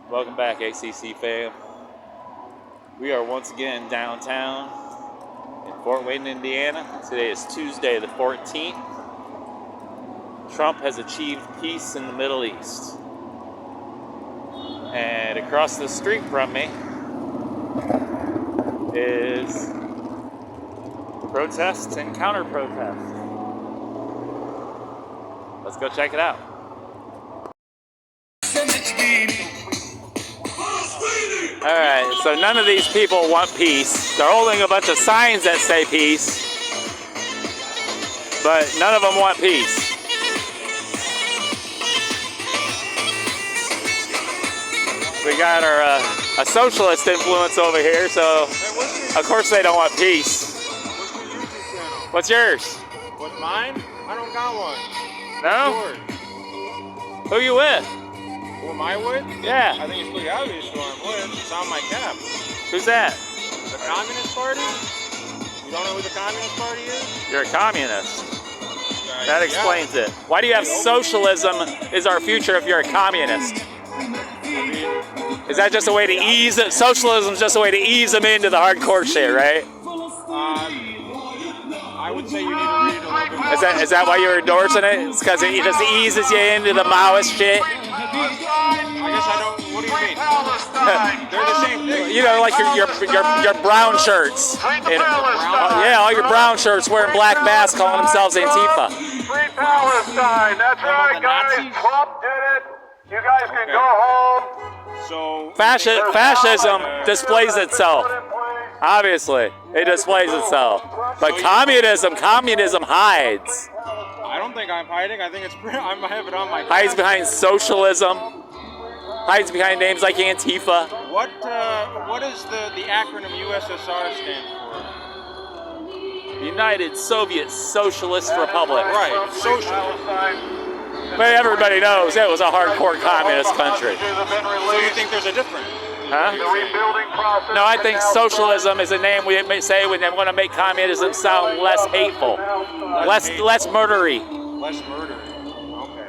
Welcome back, ACC fam. We are once again downtown in Fort Wayne, Indiana. Today is Tuesday the 14th. Trump has achieved peace in the Middle East. And across the street from me is protests and counter-protests. Let's go check it out. Alright, so none of these people want peace. They're holding a bunch of signs that say peace, but none of them want peace. We got our a socialist influence over here, so of course they don't want peace. What's yours? What's mine? I don't got one. No? Who you with? Who am I with? Yeah. I think it's pretty obvious who I'm with. It's on my cap. Who's that? The Communist Party? You don't know who the Communist Party is? You're a communist. That explains it. Why do you have socialism is our future if you're a communist? Is that just a way to ease it? Socialism is just a way to ease them into the hardcore shit, right? I would say you need to read a little bit. Is that why you're endorsing it? It's because it just eases you into the Maoist shit? I guess I don't. What do you mean? They're the same thing. You know, like your brown shirts. Yeah, all your brown shirts wearing black masks calling themselves Antifa. Free Palestine. That's right, guys. Trump did it. You guys can go home. So Fascism displays itself. Obviously, it displays itself. But communism hides. I don't think I'm hiding. I think it's I have it on my. Hides behind socialism. Hides behind names like Antifa. What does the acronym USSR stand for? United Soviet Socialist Republic. Right, socialist. But everybody knows it was a hardcore communist country. So you think there's a difference? Huh? No, I think socialism is a name we may say when they want to make communism sound less hateful, less murdery. Less murdery. Okay.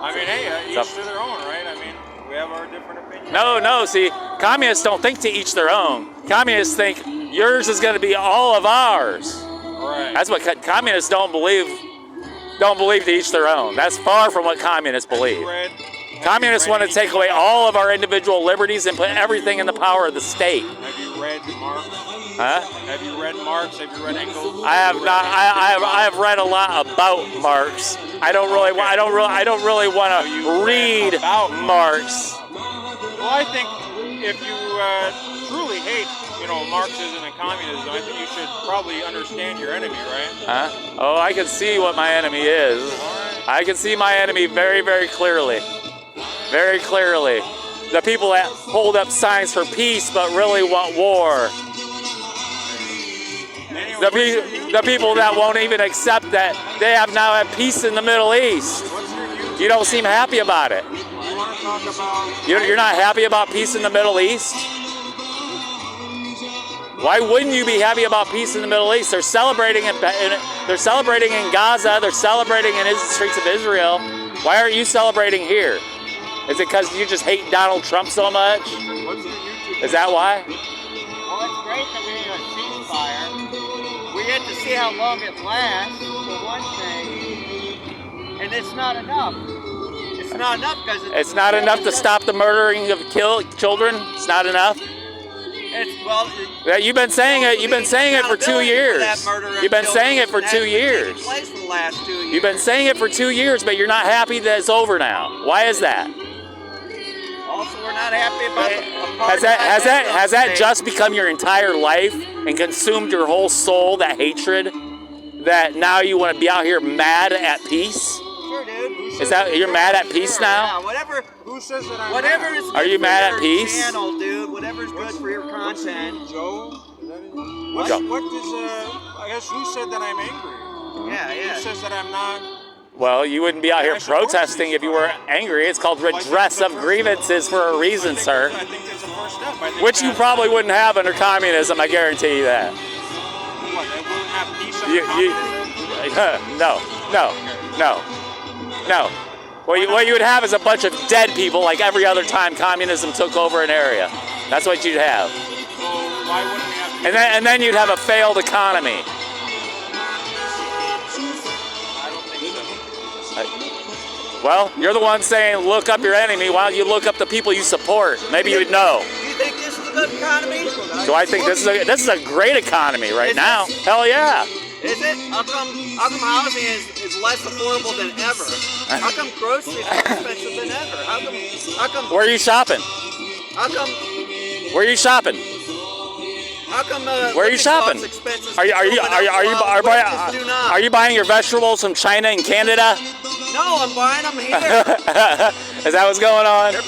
I mean, hey, each to their own, right? I mean, we have our different opinions. No. See, communists don't think to each their own. Communists think yours is going to be all of ours. Right. That's what communists don't believe. Don't believe to each their own. That's far from what communists believe. Communists want to take away all of our individual liberties and put everything in the power of the state. Have you read Marx? Huh? Have you read Marx? Have you read Engels? I have not. I have read a lot about Marx. I don't really want to read Marx. Well, I think if you truly hate, Marxism and communism, I think you should probably understand your enemy, right? Huh? Oh, I can see what my enemy is. I can see my enemy very, very clearly. Very clearly. The people that hold up signs for peace but really want war. The people that won't even accept that they have now had peace in the Middle East. You don't seem happy about it. You're not happy about peace in the Middle East? Why wouldn't you be happy about peace in the Middle East? They're celebrating in Gaza. They're celebrating in the streets of Israel. Why aren't you celebrating here? Is it because you just hate Donald Trump so much? Is that why? Well, it's great that we have a ceasefire. We get to see how long it lasts, for one thing. And it's not enough. It's not enough because it's not enough to stop the murdering of children? It's not enough? You've been saying it. You've been saying it for 2 years. You've been saying it for 2 years. You've been saying it for 2 years, but you're not happy that it's over now. Why is that? Also, we're not happy about Has that just become your entire life and consumed your whole soul? That hatred, that now you want to be out here mad at peace? Sure, dude. Is that you're mad at peace now? Yeah, whatever. Who says that I'm Whatever mad? is good Are you for mad your at peace? channel, dude. Whatever's good for your content. Joe? Is that it? What is I guess who said that I'm angry? Yeah. Who says that I'm not? Well, you wouldn't be out here protesting if you were angry. It's called redress of grievances for a reason, sir. I think that's the first step. Which you probably wouldn't have under communism, I guarantee you that. What, they wouldn't have peace under communism? No. What you would have is a bunch of dead people, like every other time communism took over an area. That's what you'd have. So why wouldn't we have? And then you'd have a failed economy. I don't think so. Well, you're the one saying look up your enemy. Why don't you look up the people you support? Maybe you would know. Do you think this is a good economy? So I think this is a great economy right now. Hell yeah. Is it? How come housing is less affordable than ever? How come groceries are more expensive than ever? How come Where are you shopping? how come Where are you shopping? how come Where are you shopping? Are you buying your vegetables from China and Canada? No, I'm buying them here. Is that what's going on? They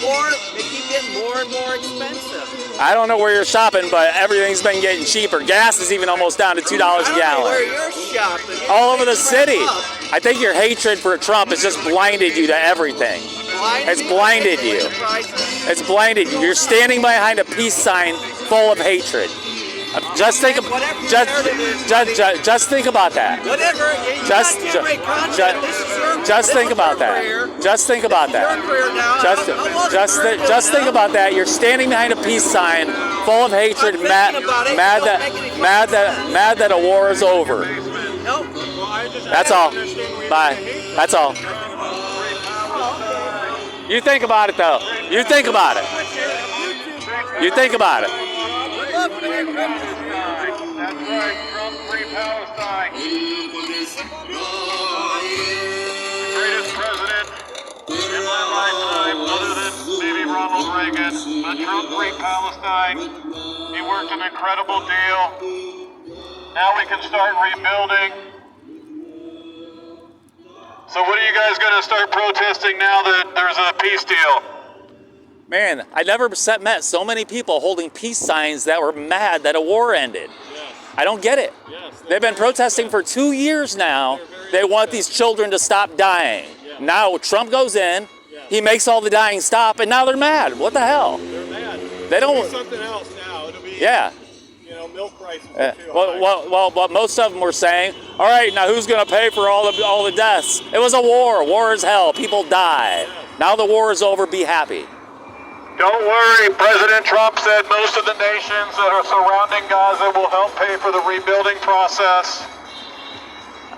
keep getting more and more expensive. I don't know where you're shopping, but everything's been getting cheaper. Gas is even almost down to $2 a I don't know gallon. where you're shopping. All over the It's city. up. I think your hatred for Trump has just blinded you to everything. It's blinded you. It's blinded you. You're standing behind a peace sign full of hatred. Just think about just think about that. Whatever. Just think about that. Just think about that. Just think about that. You're standing behind a peace sign full of hatred, mad that a war is over. No. That's all. Bye. That's all. You think about it though. You think about it. You think about it. That's right, Trump free Palestine. The greatest president in my lifetime, other than maybe Ronald Reagan, but Trump free Palestine. He worked an incredible deal. Now we can start rebuilding. So what are you guys going to start protesting now that there's a peace deal? Man, I never met so many people holding peace signs that were mad that a war ended. Yes. I don't get it. Yes. They've been protesting for 2 years now. They want these children to stop dying. Yeah. Now Trump goes in, Yeah. he makes all the dying stop, and now they're mad. What the hell? They're mad. They don't. It'll be something else now. It'll be. Yeah. You know, milk prices. Are too high. Well, what most of them were saying, all right, now who's going to pay for all the deaths? It was a war. War is hell. People die. Now the war is over. Be happy. Don't worry, President Trump said most of the nations that are surrounding Gaza will help pay for the rebuilding process.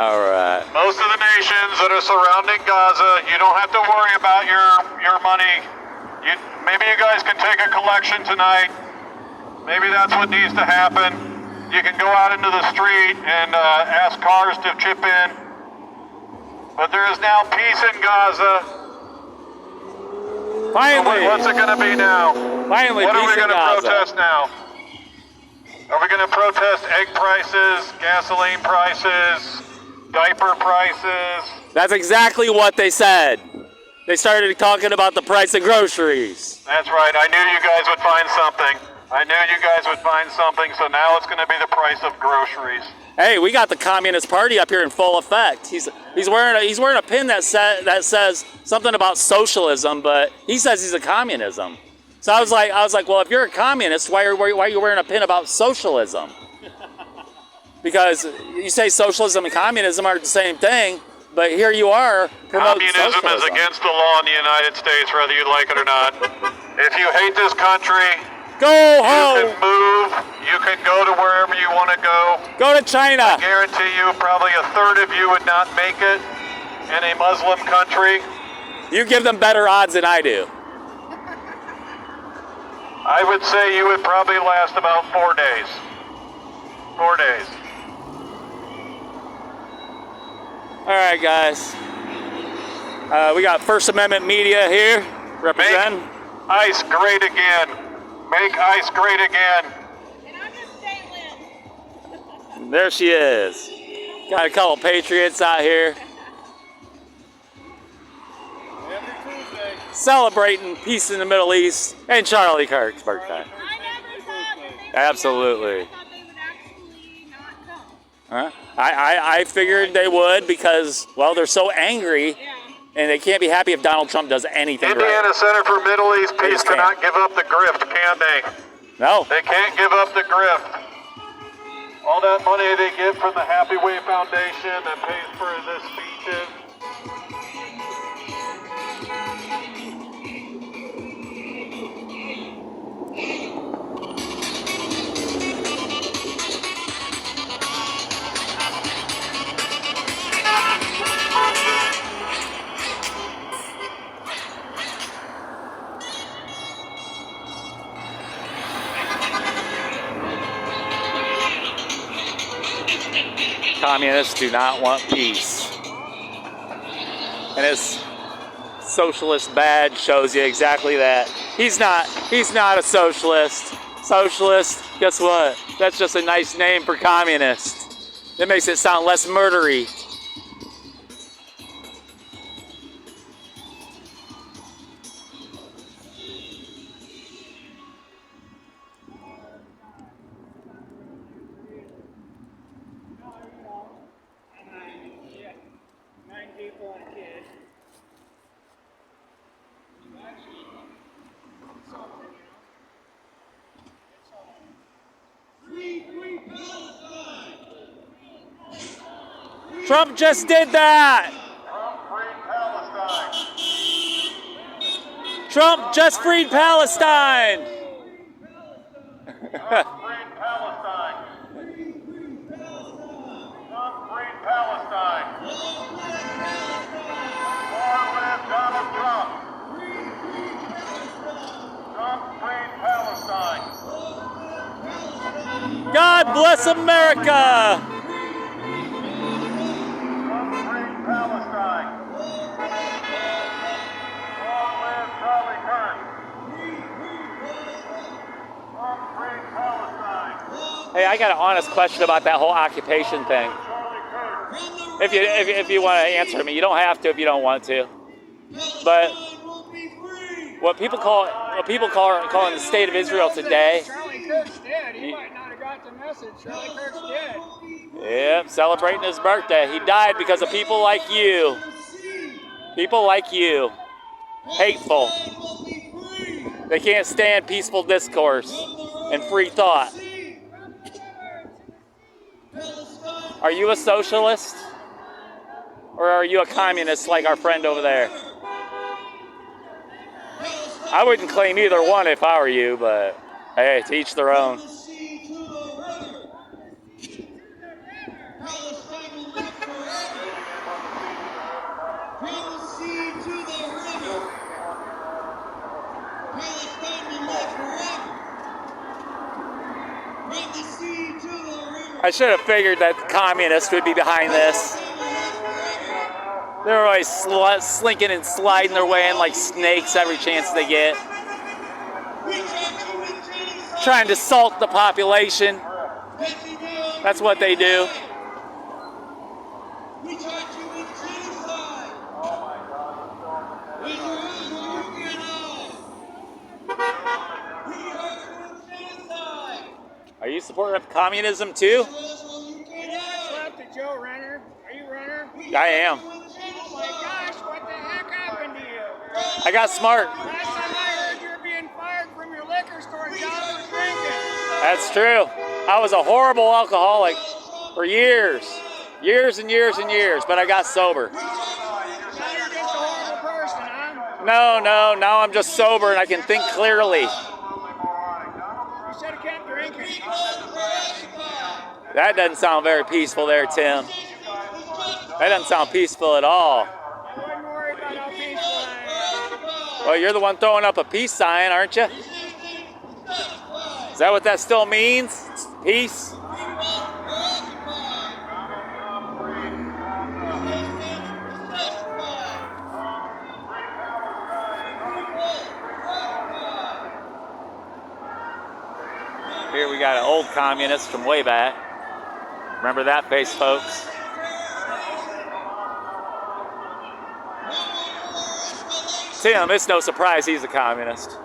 All right. Most of the nations that are surrounding Gaza, you don't have to worry about your money. Maybe you guys can take a collection tonight. Maybe that's what needs to happen. You can go out into the street and ask cars to chip in. But there is now peace in Gaza. Finally. What's it going to be now? Finally, What are we peace in going to Gaza. protest now? Are we going to protest egg prices, gasoline prices, diaper prices? That's exactly what they said. They started talking about the price of groceries. That's right. I knew you guys would find something. So now it's going to be the price of groceries. Hey, we got the Communist Party up here in full effect. He's wearing a pin that says something about socialism, but he says he's a communism. So I was like, well, if you're a communist, why are you wearing a pin about socialism? Because you say socialism and communism aren't the same thing, but here you are promoting Communism socialism. is against the law in the United States, whether you like it or not. If you hate this country, Go you home. can move. You can go to wherever you want to go. Go to China. I guarantee you probably a third of you would not make it in a Muslim country. You give them better odds than I do. I would say you would probably last about 4 days. 4 days. All right, guys. We got First Amendment media here representing. Make ICE great again. Make ICE great again. And I'm just stay lit. There she is. Got a couple patriots out here Every Tuesday. celebrating peace in the Middle East and Charlie Kirk's birthday. I never thought that they would Absolutely. I thought they would actually not come. I figured they would because, well, they're so angry Yeah. and they can't be happy if Donald Trump does anything Indiana right. Center for Middle East They Peace just can't. cannot give up the grift, can they? No. They can't give up the grift. All that money they get from the Happy Way Foundation that pays for the speeches. Communists do not want peace. And his socialist badge shows you exactly that. He's not a socialist. Socialist, guess what? That's just a nice name for communist. It makes it sound less murdery. Trump just did that! Trump just freed Palestine! Trump freed Palestine. Trump freed Palestine. Long live Donald Trump. Trump freed Palestine. God bless America! Trump freed Palestine. Long live Charlie Kirk. Trump freed Palestine. Hey, I got an honest question about that whole occupation thing. If you want to answer me, you don't have to if you don't want to. But what people call calling the state of Israel today. Charlie Kirk's dead. He might not have got the message. Charlie Kirk's dead. Yep, celebrating his birthday. He died because of people like you. People like you. Hateful. They can't stand peaceful discourse and free thought. Are you a socialist? Or are you a communist like our friend over there? I wouldn't claim either one if I were you, but hey, to each their own. I should have figured that the communists would be behind this. They're always slinking and sliding their way in like snakes every chance they get. Trying to salt the population. That's what they do. Are you supporting communism too? Joe Renner. Are you Renner? I am. Oh my gosh, what the heck happened to you? I got smart. Last time I heard you were being fired from your liquor store job for drinking. That's true. I was a horrible alcoholic for years. Years and years and years, but I got sober. Now you're just a horrible person, huh? No, now I'm just sober and I can think clearly. You should have kept drinking. That doesn't sound very peaceful there, Tim. That doesn't sound peaceful at all. I wouldn't worry about how peaceful I am. Well, you're the one throwing up a peace sign, aren't you? Is that what that still means? Peace? Here we got an old communist from way back. Remember that face, folks? Tim, it's no surprise he's a communist.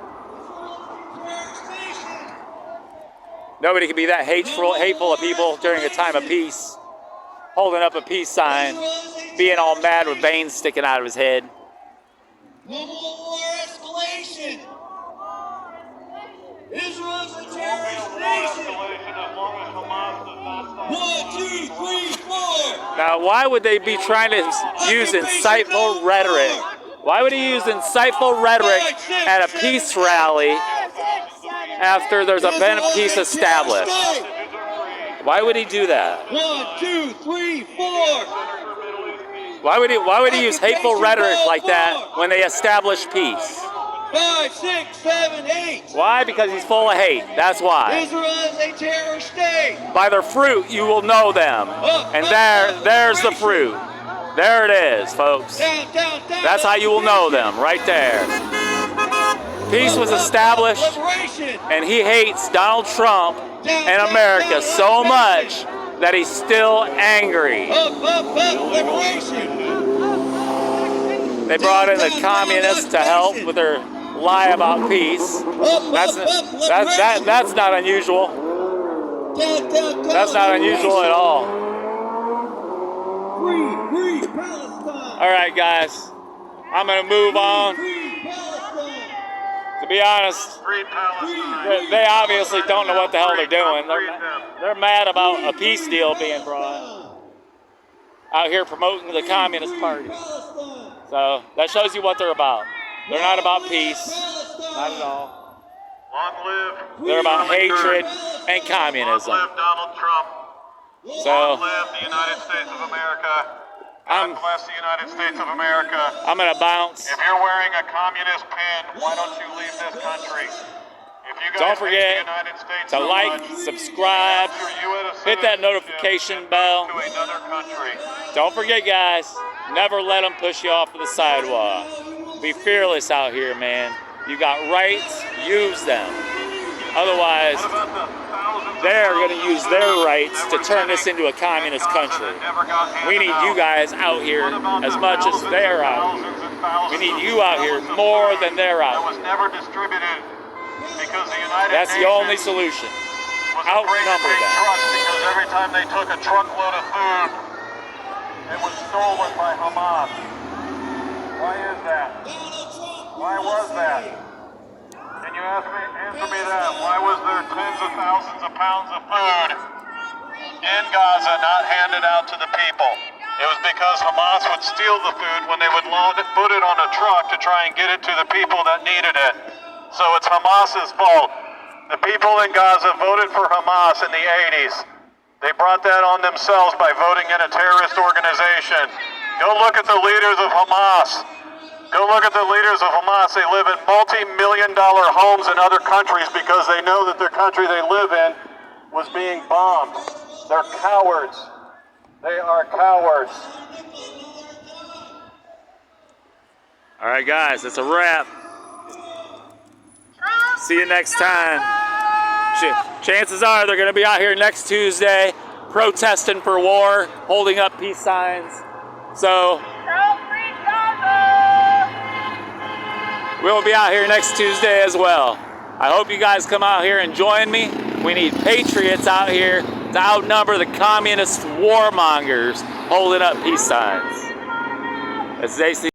Nobody can be that hateful of people during a time of peace, holding up a peace sign, being all mad with veins sticking out of his head. No more war escalation. Israel's a terrorist nation. 1, 2, 3, 4. Now, why would they be trying to use insightful rhetoric? Why would he use insightful rhetoric at a peace rally after there's been a peace established? Why would he do that? 1, 2, 3, 4. Why would he use hateful rhetoric like that when they establish peace? 5, 6, 7, 8. Why? Because he's full of hate. That's why. Israel is a terrorist state. By their fruit you will know them. And there's the fruit. There it is, folks. Down, down, down. That's how you will know them, right there. Peace was established, Liberation. and he hates Donald Trump and America so much that he's still angry. Up, liberation. They brought in the communists to help with their lie about peace. That's not unusual. That's not unusual at all. Free Palestine. All right, guys, I'm gonna move on. Free Palestine. To be honest, Free Palestine. they obviously don't know what the hell they're doing. They're mad about a peace deal being brought out here promoting the Communist Party. So that shows you what they're about. They're not about peace, not at all. Long live. They're about Charlie hatred Kirk. and communism. Long live Donald Trump. So Long live the United States of America. I'm God bless the United States of America. gonna bounce. If you're wearing a communist pin, why don't you leave this country? If you guys Don't hate forget the United States to so like, much, subscribe, transfer U.S. hit that citizenship notification and bell. move to another country. Don't forget, guys, never let them push you off of the sidewalk. Be fearless out here, man. You got rights, use them. Otherwise, What about the thousands they're of going to use their food rights that to were turn this sitting into a communist in Gaza country. that never got handed We need you out? guys out here What about as the much as thousands they're and out. thousands and thousands We need of you out here pallets of more food than they're that out. was never distributed because the United That's the Nations only solution. was afraid to Outnumber take them. trucks because every time they took a truckload of food, it was stolen by Hamas. Why is that? Why was that? Can you answer me that? Why was there tens of thousands of pounds of food in Gaza not handed out to the people? It was because Hamas would steal the food when they would put it on a truck to try and get it to the people that needed it. So it's Hamas's fault. The people in Gaza voted for Hamas in the 80s. They brought that on themselves by voting in a terrorist organization. Go look at the leaders of Hamas. Go look at the leaders of Hamas. They live in multi-million-dollar homes in other countries because they know that their country they live in was being bombed. They're cowards. They are cowards. All right, guys, that's a wrap. See you next time. Chances are they're going to be out here next Tuesday protesting for war, holding up peace signs. So we'll be out here next Tuesday as well. I hope you guys come out here and join me. We need patriots out here to outnumber the communist warmongers holding up peace signs. As they see